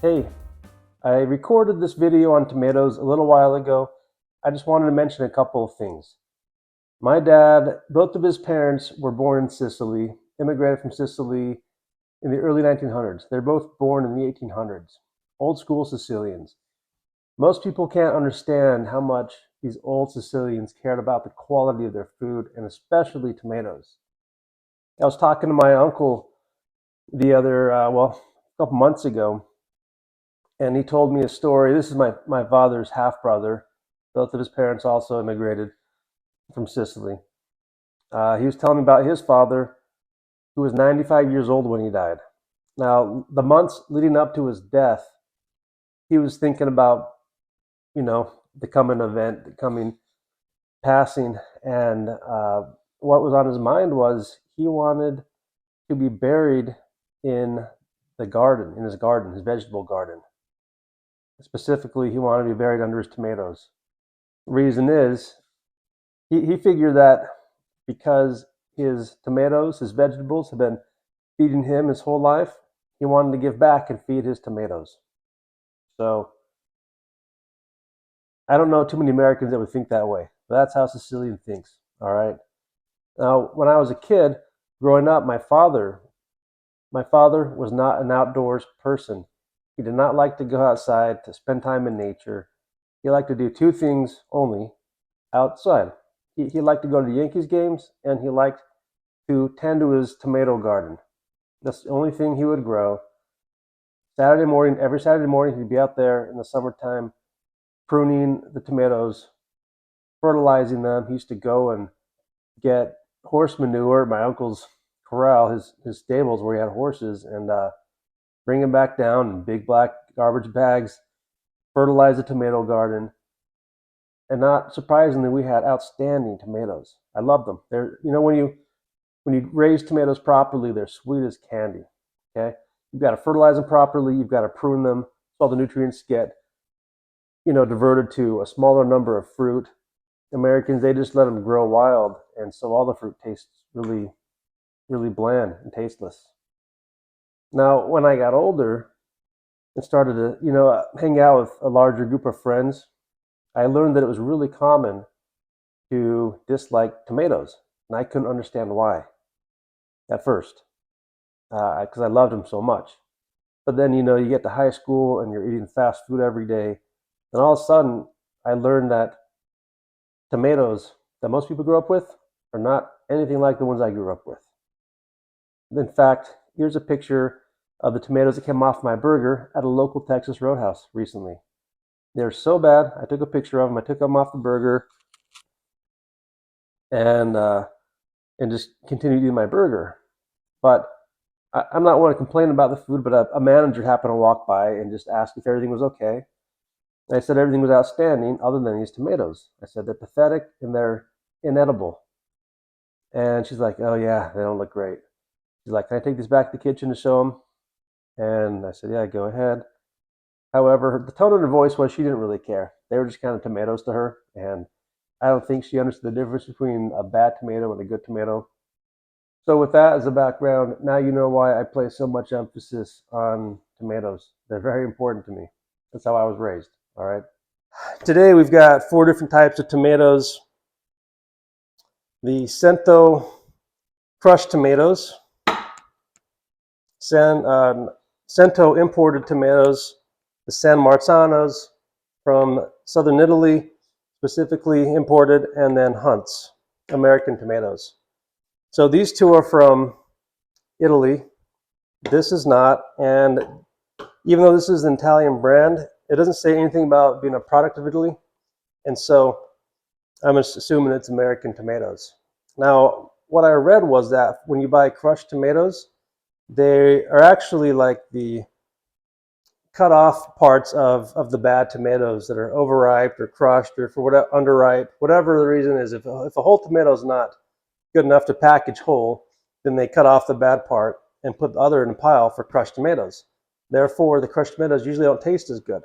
Hey, I recorded this video on tomatoes a little while ago. I just wanted to mention a couple of things. My dad, both of his parents were born in Sicily, immigrated from Sicily in the early 1900s. They're both born in the 1800s, old school Sicilians. Most people can't understand how much these old Sicilians cared about the quality of their food, and especially tomatoes. I was talking to my uncle a couple months ago, and he told me a story. This is my father's half brother. Both of his parents also immigrated from Sicily. He was telling me about his father, who was 95 years old when he died. Now, the months leading up to his death, he was thinking about, the coming event, the coming passing, and what was on his mind was he wanted to be buried in the garden, in his garden, his vegetable garden. Specifically, he wanted to be buried under his tomatoes. Reason is, he figured that because his tomatoes, his vegetables, have been feeding him his whole life, he wanted to give back and feed his tomatoes. So I don't know too many Americans that would think that way, but that's how Sicilian thinks. All right. Now, when I was a kid growing up, my father was not an outdoors person. He did not like to go outside to spend time in nature. He liked to do two things only outside. He liked to go to the Yankees games, and he liked to tend to his tomato garden. That's the only thing he would grow. Every Saturday morning, he'd be out there in the summertime pruning the tomatoes, fertilizing them. He used to go and get horse manure at my uncle's corral, his stables where he had horses, and bring them back down in big black garbage bags, fertilize the tomato garden. And not surprisingly, we had outstanding tomatoes. I love them. When you raise tomatoes properly, they're sweet as candy. Okay, you've got to fertilize them properly. You've got to prune them so all the nutrients get diverted to a smaller number of fruit. Americans, they just let them grow wild, and so all the fruit tastes really, really bland and tasteless. Now, when I got older and started to hang out with a larger group of friends, I learned that it was really common to dislike tomatoes, and I couldn't understand why at first, because I loved them so much. But then, you get to high school and you're eating fast food every day, and all of a sudden, I learned that tomatoes that most people grew up with are not anything like the ones I grew up with. In fact, here's a picture of the tomatoes that came off my burger at a local Texas roadhouse recently. They're so bad, I took a picture of them. I took them off the burger and just continued eating my burger. But I'm not one to complain about the food, but a manager happened to walk by and just asked if everything was okay. And I said everything was outstanding other than these tomatoes. I said they're pathetic and they're inedible. And she's like, oh yeah, they don't look great. She's like, can I take these back to the kitchen to show them? And I said, yeah, go ahead. However, the tone of her voice was she didn't really care. They were just kind of tomatoes to her, and I don't think she understood the difference between a bad tomato and a good tomato. So with that as a background, now you know why I place so much emphasis on tomatoes. They're very important to me. That's how I was raised, all right? Today we've got 4 different types of tomatoes. The Cento crushed tomatoes, Cento imported tomatoes, the San Marzanos from southern Italy, specifically imported, and then Hunt's, American tomatoes. So these two are from Italy. This is not, and even though this is an Italian brand, it doesn't say anything about being a product of Italy, and so I'm assuming it's American tomatoes. Now, what I read was that when you buy crushed tomatoes, they are actually like the cut off parts of the bad tomatoes that are overripe or crushed or for whatever, underripe, whatever the reason is. If a whole tomato is not good enough to package whole, then they cut off the bad part and put the other in a pile for crushed tomatoes. Therefore, the crushed tomatoes usually don't taste as good.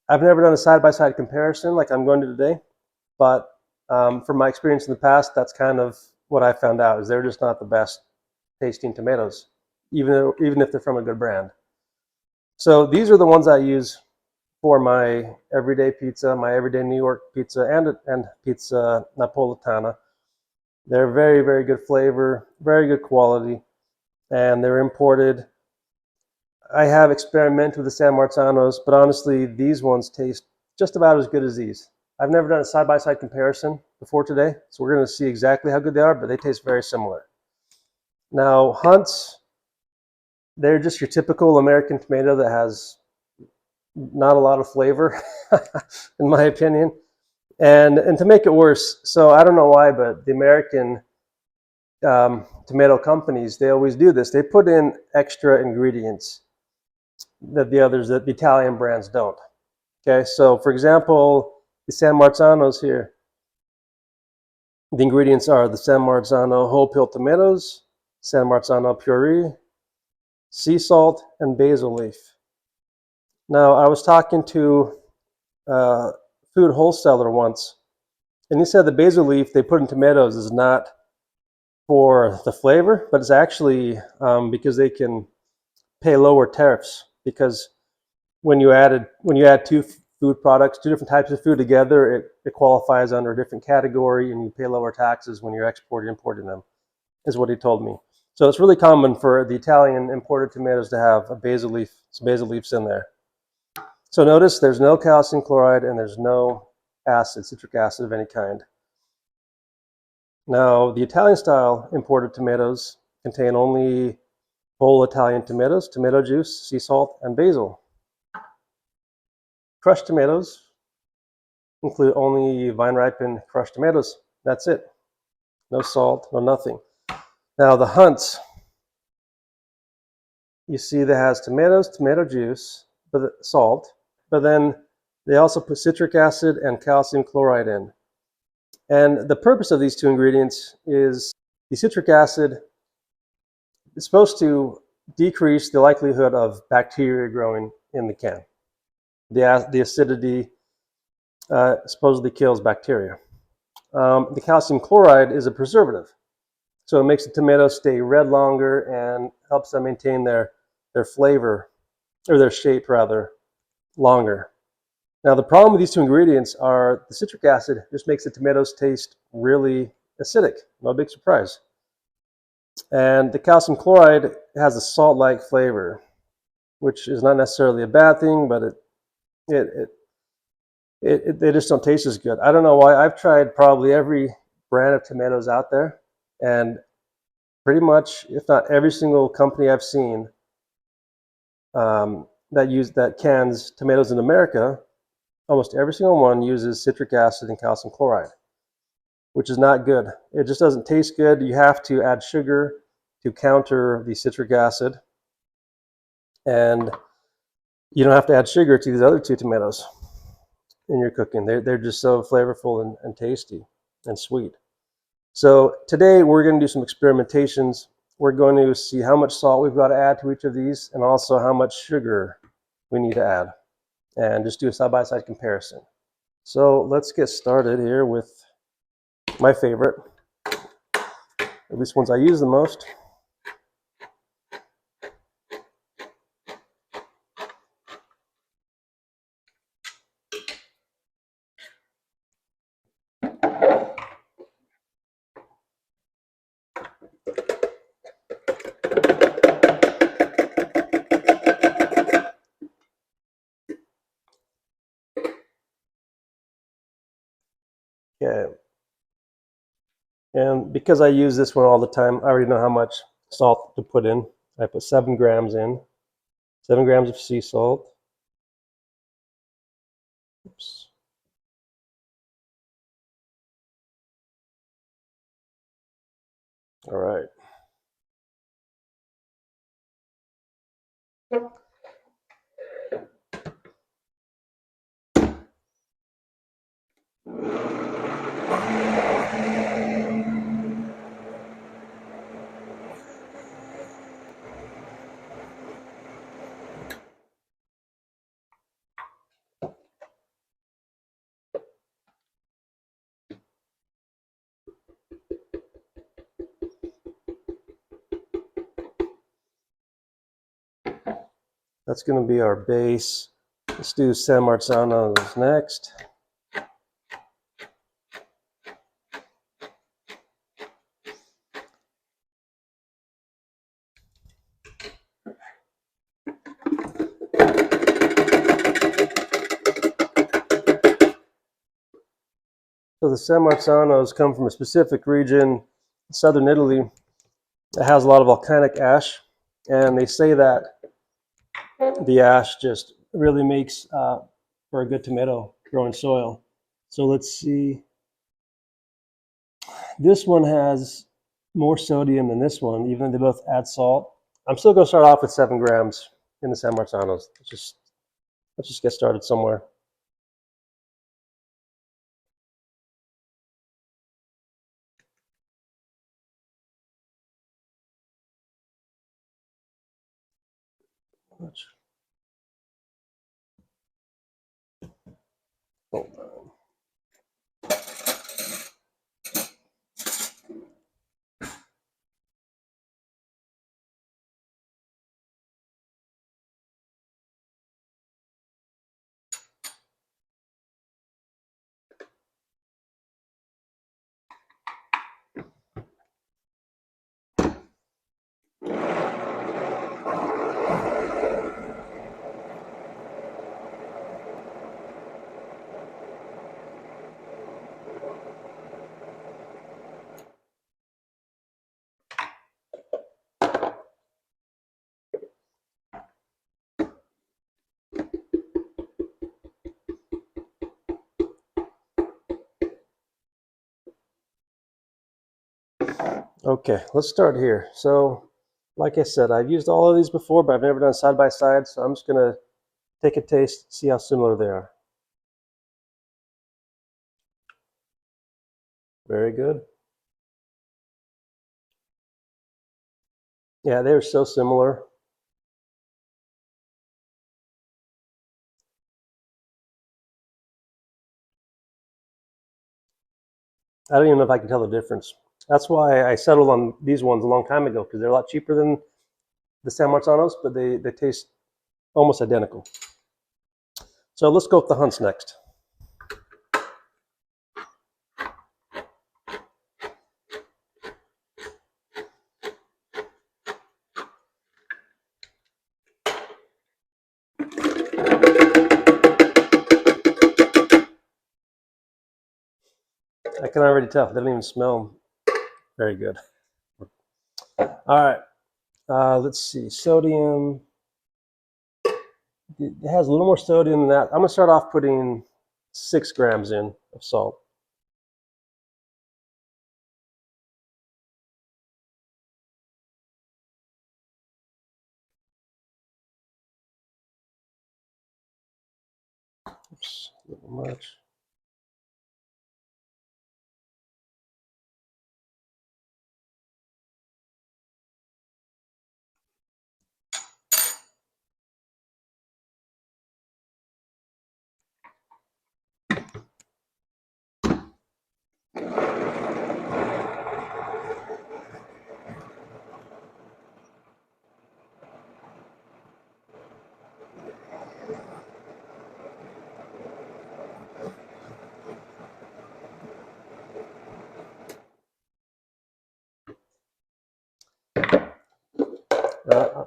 I've never done a side-by-side comparison like I'm going to today, but from my experience in the past, that's kind of what I found out, is they're just not the best tasting tomatoes, even if they're from a good brand. So these are the ones I use for my everyday pizza, my everyday New York pizza, and pizza Napolitana. They're very, very good flavor, very good quality, and they're imported. I have experimented with the San Marzanos, but honestly, these ones taste just about as good as these. I've never done a side-by-side comparison before today, so we're going to see exactly how good they are, but they taste very similar. Now, Hunt's, they're just your typical American tomato that has not a lot of flavor, in my opinion. And to make it worse, so I don't know why, but the American tomato companies, they always do this. They put in extra ingredients that the Italian brands don't. Okay, so for example, the San Marzanos here, the ingredients are the San Marzano whole peel tomatoes, San Marzano puree, sea salt, and basil leaf. Now, I was talking to a food wholesaler once, and he said the basil leaf they put in tomatoes is not for the flavor, but it's actually because they can pay lower tariffs. Because when you add two food products, two different types of food together, it qualifies under a different category, and you pay lower taxes when you're importing them, is what he told me. So it's really common for the Italian imported tomatoes to have some basil leaves in there. So notice there's no calcium chloride and there's no citric acid of any kind. Now, the Italian style imported tomatoes contain only whole Italian tomatoes, tomato juice, sea salt, and basil. Crushed tomatoes include only vine-ripened crushed tomatoes. That's it. No salt, no nothing. Now, the Hunt's, you see that has tomatoes, tomato juice, salt, but then they also put citric acid and calcium chloride in. And the purpose of these two ingredients is the citric acid is supposed to decrease the likelihood of bacteria growing in the can. The acidity supposedly kills bacteria. The calcium chloride is a preservative, so it makes the tomatoes stay red longer and helps them maintain their flavor, or their shape rather, longer. Now, the problem with these two ingredients are the citric acid just makes the tomatoes taste really acidic. No big surprise. And the calcium chloride has a salt-like flavor, which is not necessarily a bad thing, but they just don't taste as good. I don't know why. I've tried probably every brand of tomatoes out there, and pretty much, if not every single company I've seen that cans tomatoes in America, almost every single one uses citric acid and calcium chloride, which is not good. It just doesn't taste good. You have to add sugar to counter the citric acid, and you don't have to add sugar to these other two tomatoes in your cooking. They're just so flavorful and tasty and sweet. So today we're going to do some experimentations. We're going to see how much salt we've got to add to each of these, and also how much sugar we need to add, and just do a side-by-side comparison. So let's get started here with my favorite, at least ones I use the most. Okay. And because I use this one all the time, I already know how much salt to put in. I put 7 grams in, 7 grams of sea salt. Oops. All right. That's going to be our base. Let's do San Marzano's next. So the San Marzanos come from a specific region, southern Italy, that has a lot of volcanic ash, and they say that the ash just really makes for a good tomato growing soil. So let's see. This one has more sodium than this one, even though they both add salt. I'm still going to start off with 7 grams in the San Marzanos. Let's just get started somewhere. Hold on. Okay, let's start here. So, like I said, I've used all of these before, but I've never done side by side, so I'm just going to take a taste, see how similar they are. Very good. Yeah, they're so similar. I don't even know if I can tell the difference. That's why I settled on these ones a long time ago, because they're a lot cheaper than the San Marzanos, but they taste almost identical. So let's go with the Hunts next. I can already tell. They don't even smell very good. All right. Let's see. Sodium. It has a little more sodium than that. I'm going to start off putting 6 grams in of salt. Oops, a little much.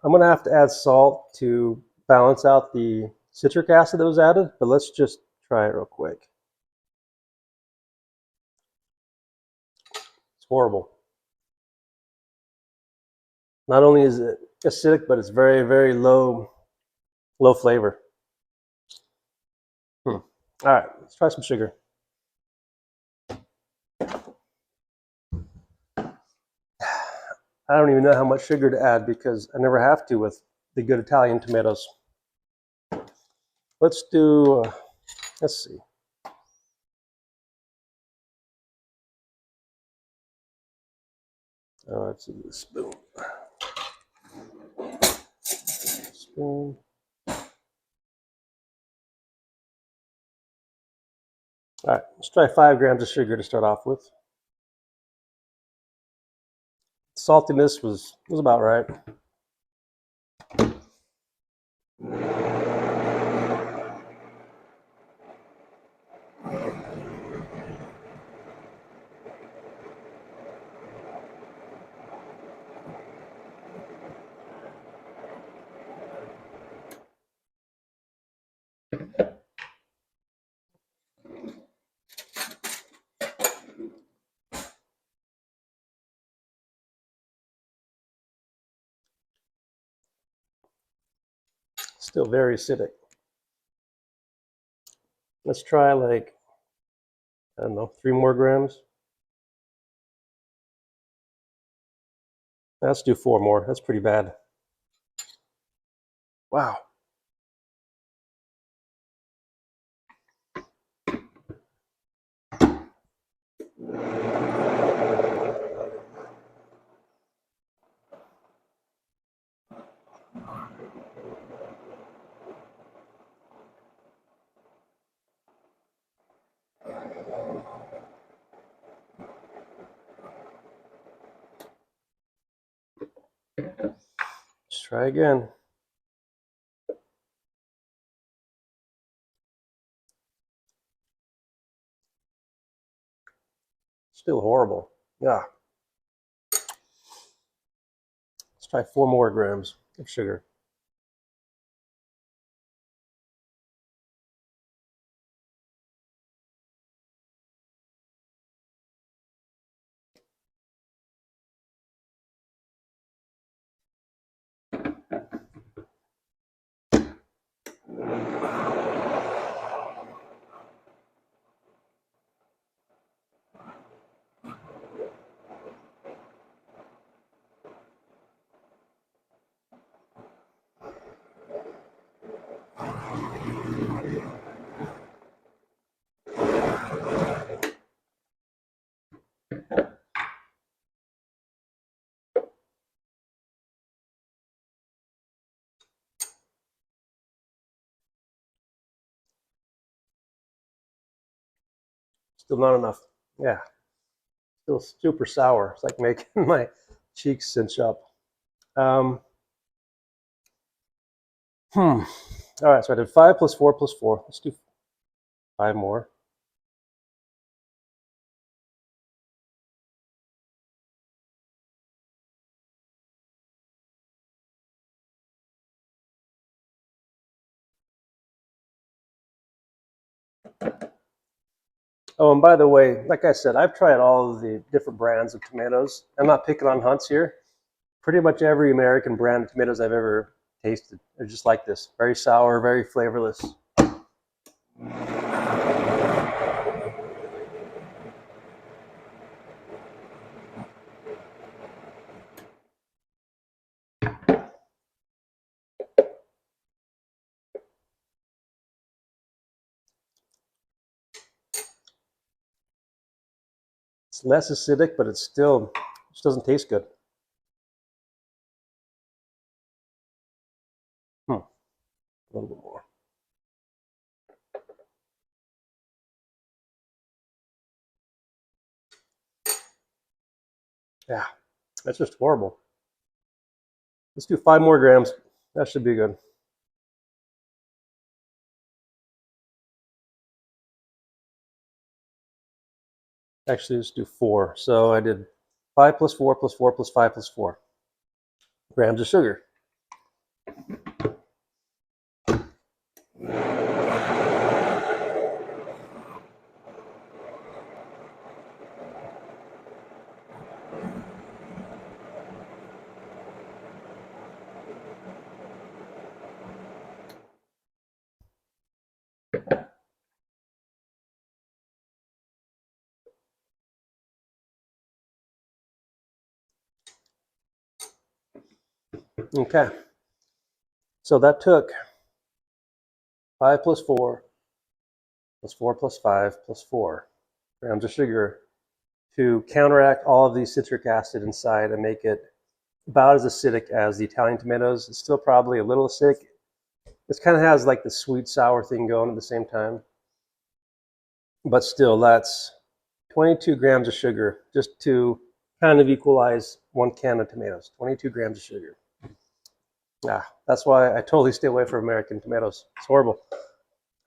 I'm going to have to add salt to balance out the citric acid that was added, but let's just try it real quick. It's horrible. Not only is it acidic, but it's very, very low flavor. All right, let's try some sugar. I don't even know how much sugar to add because I never have to with the good Italian tomatoes. Let's do, let's see. Oh, let's do the spoon. Spoon. All right, let's try 5 grams of sugar to start off with. Saltiness was about right. Still very acidic. Let's try like, I don't know, 3 more grams. Let's do 4 more. That's pretty bad. Wow. Let's try again. Still horrible. Yeah. Let's try 4 more grams of sugar. Still not enough. Yeah. Still super sour. It's like making my cheeks cinch up. All right, so I did 5 plus 4 plus 4. Let's do 5 more. Oh, and by the way, like I said, I've tried all of the different brands of tomatoes. I'm not picking on Hunt's here. Pretty much every American brand of tomatoes I've ever tasted are just like this. Very sour, very flavorless. It's less acidic, but it's still just doesn't taste good. A little bit more. Yeah, that's just horrible. Let's do 5 more grams. That should be good. Actually, let's do 4. So I did 5 plus 4 plus 4 plus 5 plus 4 grams of sugar. Okay. So that took 5 plus 4 plus 4 plus 5 plus 4 grams of sugar to counteract all of the citric acid inside and make it about as acidic as the Italian tomatoes. It's still probably a little acidic. This kind of has like the sweet sour thing going at the same time. But still, that's 22 grams of sugar just to kind of equalize 1 can of tomatoes. 22 grams of sugar. That's why I totally stay away from American tomatoes. It's horrible.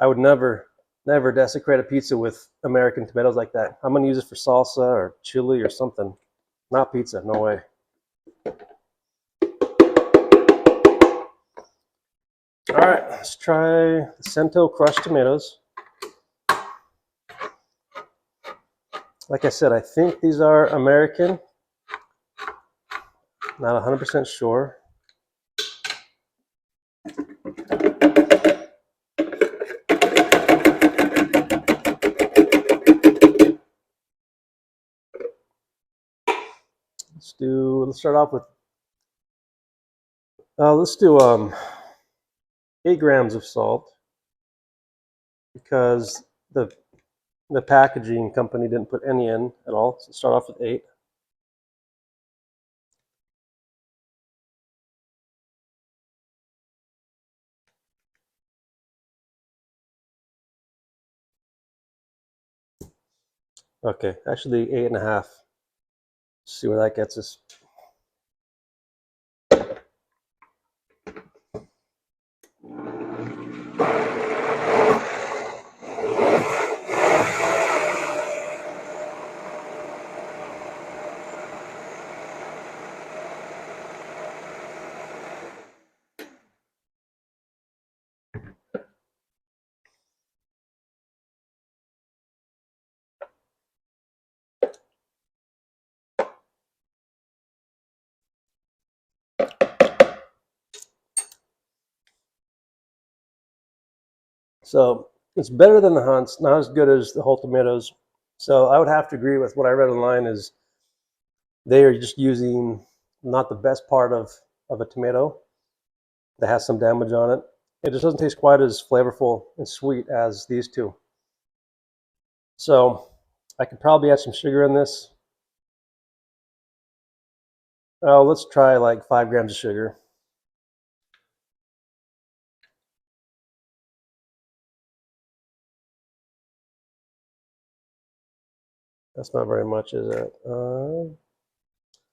I would never desecrate a pizza with American tomatoes like that. I'm gonna use it for salsa or chili or something. Not pizza, no way. All right, let's try the Cento crushed tomatoes. Like I said, I think these are American. Not 100% sure. Let's start off with, let's do 8 grams of salt, because the packaging company didn't put any in at all. So start off with 8. Okay, actually 8.5. Let's see where that gets us. So it's better than the Hunts, not as good as the whole tomatoes. So I would have to agree with what I read online, is they are just using not the best part of a tomato that has some damage on it. It just doesn't taste quite as flavorful and sweet as these two. So I could probably add some sugar in this. Oh, let's try like 5 grams of sugar. That's not very much, is it?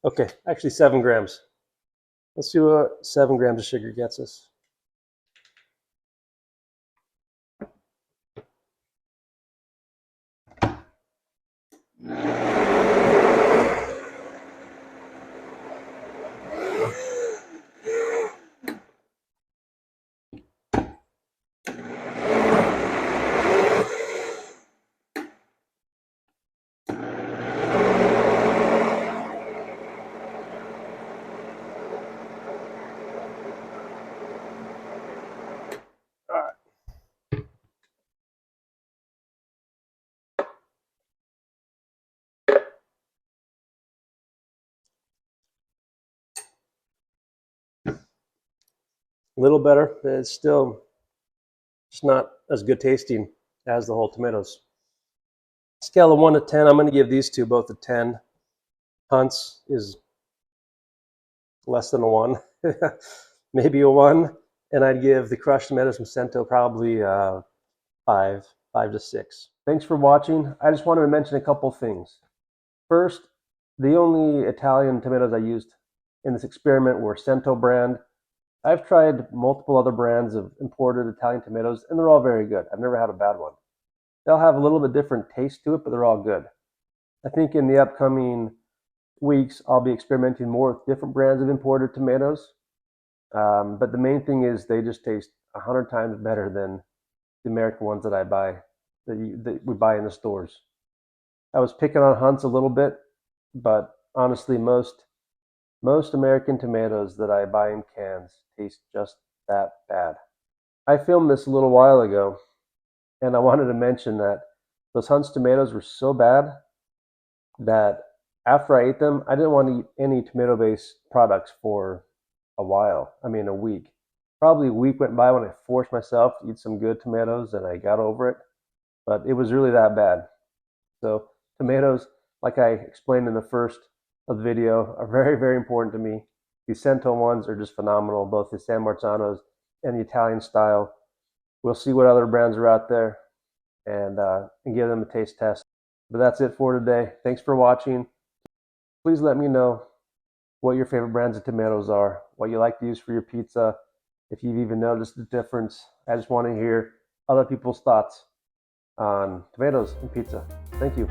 Okay, actually 7 grams. Let's see what 7 grams of sugar gets us. A little better, but it's still just not as good tasting as the whole tomatoes. Scale of 1 to 10, I'm going to give these two both a 10. Hunt's is less than a 1, maybe a 1. And I'd give the crushed tomatoes from Cento probably 5 to 6. Thanks for watching. I just wanted to mention a couple things. First, the only Italian tomatoes I used in this experiment were Cento brand. I've tried multiple other brands of imported Italian tomatoes, and they're all very good. I've never had a bad one. They'll have a little bit different taste to it, but they're all good. I think in the upcoming weeks, I'll be experimenting more with different brands of imported tomatoes. But the main thing is they just taste 100 times better than the American ones that I buy, that we buy in the stores. I was picking on Hunt's a little bit, but honestly, most American tomatoes that I buy in cans taste just that bad. I filmed this a little while ago, and I wanted to mention that those Hunt's tomatoes were so bad that after I ate them, I didn't want to eat any tomato-based products for a while. I mean, a week. Probably a week went by when I forced myself to eat some good tomatoes, and I got over it. But it was really that bad. So tomatoes, like I explained in the first of the video, are very, very important to me. The Cento ones are just phenomenal, both the San Marzanos and the Italian style. We'll see what other brands are out there and give them a taste test. But that's it for today. Thanks for watching. Please let me know what your favorite brands of tomatoes are, what you like to use for your pizza, if you've even noticed the difference. I just want to hear other people's thoughts on tomatoes and pizza. Thank you.